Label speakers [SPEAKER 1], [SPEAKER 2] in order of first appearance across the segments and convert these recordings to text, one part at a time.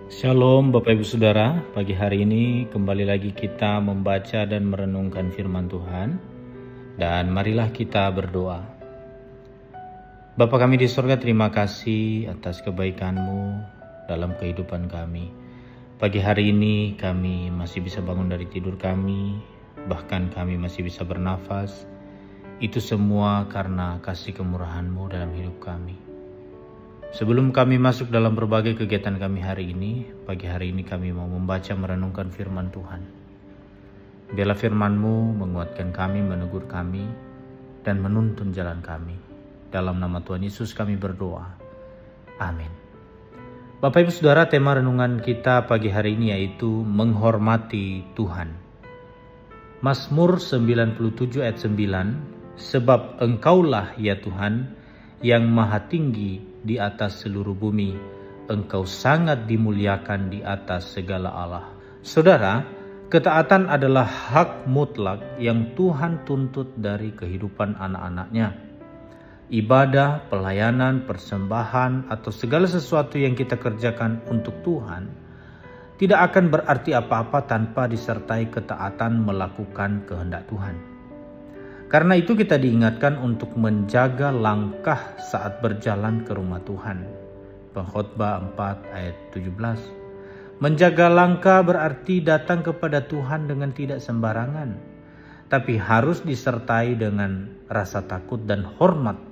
[SPEAKER 1] Shalom Bapak Ibu Saudara, pagi hari ini kembali lagi kita membaca dan merenungkan firman Tuhan. Dan marilah kita berdoa. Bapa kami di sorga, terima kasih atas kebaikan-Mu dalam kehidupan kami. Pagi hari ini kami masih bisa bangun dari tidur kami, bahkan kami masih bisa bernafas. Itu semua karena kasih kemurahan-Mu dalam hidup kami. Sebelum kami masuk dalam berbagai kegiatan kami hari ini, pagi hari ini kami mau membaca merenungkan firman Tuhan. Biarlah firman-Mu menguatkan kami, menegur kami, dan menuntun jalan kami. Dalam nama Tuhan Yesus kami berdoa. Amin. Bapak Ibu Saudara, tema renungan kita pagi hari ini yaitu menghormati Tuhan. Mazmur 97 ayat 9, sebab Engkaulah ya Tuhan yang maha tinggi di atas seluruh bumi, Engkau sangat dimuliakan di atas segala Allah. Saudara, ketaatan adalah hak mutlak yang Tuhan tuntut dari kehidupan anak-anaknya. Ibadah, pelayanan, persembahan, atau segala sesuatu yang kita kerjakan untuk Tuhan tidak akan berarti apa-apa tanpa disertai ketaatan melakukan kehendak Tuhan. Karena itu kita diingatkan untuk menjaga langkah saat berjalan ke rumah Tuhan. Pengkhotbah 4 ayat 17. Menjaga langkah berarti datang kepada Tuhan dengan tidak sembarangan, tapi harus disertai dengan rasa takut dan hormat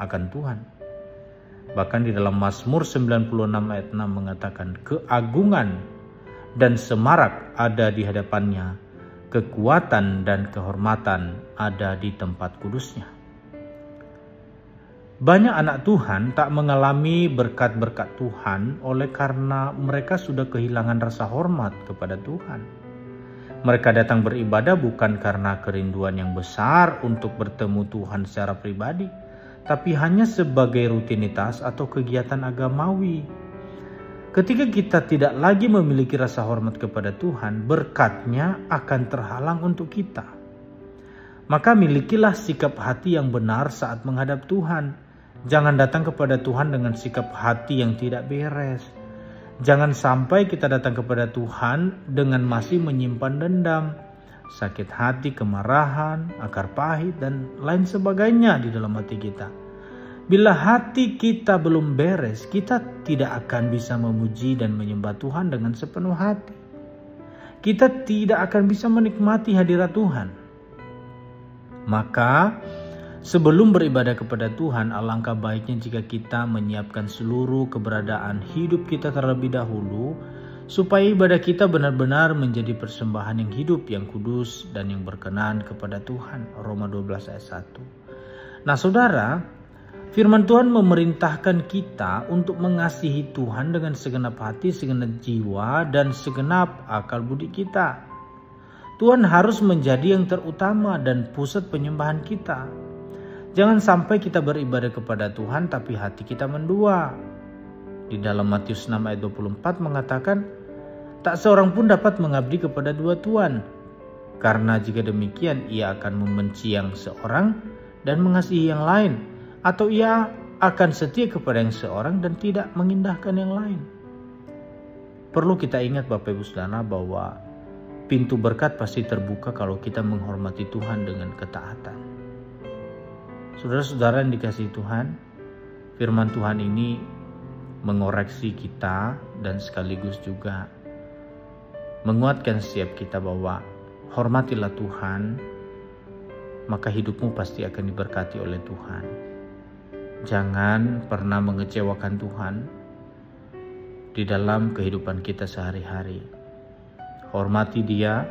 [SPEAKER 1] akan Tuhan. Bahkan di dalam Mazmur 96 ayat 6 mengatakan, keagungan dan semarak ada di hadapannya, kekuatan dan kehormatan ada di tempat kudusnya. Banyak anak Tuhan tak mengalami berkat-berkat Tuhan oleh karena mereka sudah kehilangan rasa hormat kepada Tuhan. Mereka datang beribadah bukan karena kerinduan yang besar untuk bertemu Tuhan secara pribadi, tapi hanya sebagai rutinitas atau kegiatan agamawi. Ketika kita tidak lagi memiliki rasa hormat kepada Tuhan, berkat-Nya akan terhalang untuk kita. Maka milikilah sikap hati yang benar saat menghadap Tuhan. Jangan datang kepada Tuhan dengan sikap hati yang tidak beres. Jangan sampai kita datang kepada Tuhan dengan masih menyimpan dendam, sakit hati, kemarahan, akar pahit, dan lain sebagainya di dalam hati kita. Bila hati kita belum beres, kita tidak akan bisa memuji dan menyembah Tuhan dengan sepenuh hati. Kita tidak akan bisa menikmati hadirat Tuhan. Maka sebelum beribadah kepada Tuhan, alangkah baiknya jika kita menyiapkan seluruh keberadaan hidup kita terlebih dahulu, supaya ibadah kita benar-benar menjadi persembahan yang hidup, yang kudus, dan yang berkenan kepada Tuhan. Roma 12 ayat 1. Nah saudara, firman Tuhan memerintahkan kita untuk mengasihi Tuhan dengan segenap hati, segenap jiwa, dan segenap akal budi kita. Tuhan harus menjadi yang terutama dan pusat penyembahan kita. Jangan sampai kita beribadah kepada Tuhan tapi hati kita mendua. Di dalam Matius 6 ayat 24 mengatakan, tak seorang pun dapat mengabdi kepada dua tuan. Karena jika demikian ia akan membenci yang seorang dan mengasihi yang lain. Atau ia akan setia kepada yang seorang dan tidak mengindahkan yang lain. Perlu kita ingat Bapak Ibu Saudara bahwa pintu berkat pasti terbuka kalau kita menghormati Tuhan dengan ketaatan. Saudara-saudara yang dikasihi Tuhan, firman Tuhan ini mengoreksi kita dan sekaligus juga menguatkan setiap kita bahwa hormatilah Tuhan, maka hidupmu pasti akan diberkati oleh Tuhan. Jangan pernah mengecewakan Tuhan di dalam kehidupan kita sehari-hari. Hormati Dia,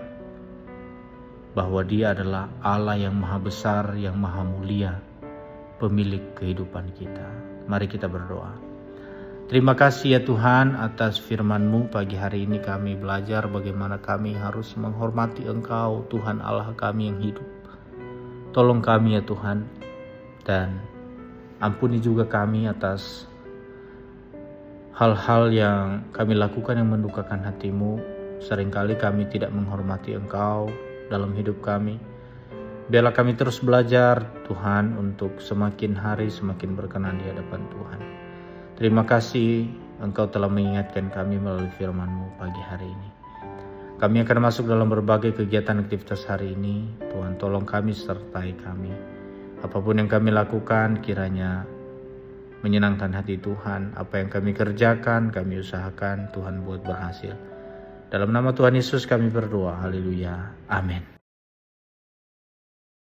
[SPEAKER 1] bahwa Dia adalah Allah yang maha besar, yang maha mulia, pemilik kehidupan kita. Mari kita berdoa. Terima kasih ya Tuhan atas firman-Mu. Pagi hari ini kami belajar bagaimana kami harus menghormati Engkau, Tuhan Allah kami yang hidup. Tolong kami ya Tuhan, dan ampuni juga kami atas hal-hal yang kami lakukan yang mendukakan hati-Mu. Seringkali kami tidak menghormati Engkau dalam hidup kami. Biarlah kami terus belajar Tuhan untuk semakin hari semakin berkenan di hadapan Tuhan. Terima kasih Engkau telah mengingatkan kami melalui firman-Mu pagi hari ini. Kami akan masuk dalam berbagai kegiatan aktivitas hari ini. Tuhan, tolong kami sertai kami. Apapun yang kami lakukan kiranya menyenangkan hati Tuhan. Apa yang kami kerjakan, kami usahakan, Tuhan buat berhasil. Dalam nama Tuhan Yesus kami berdoa. Haleluya. Amin.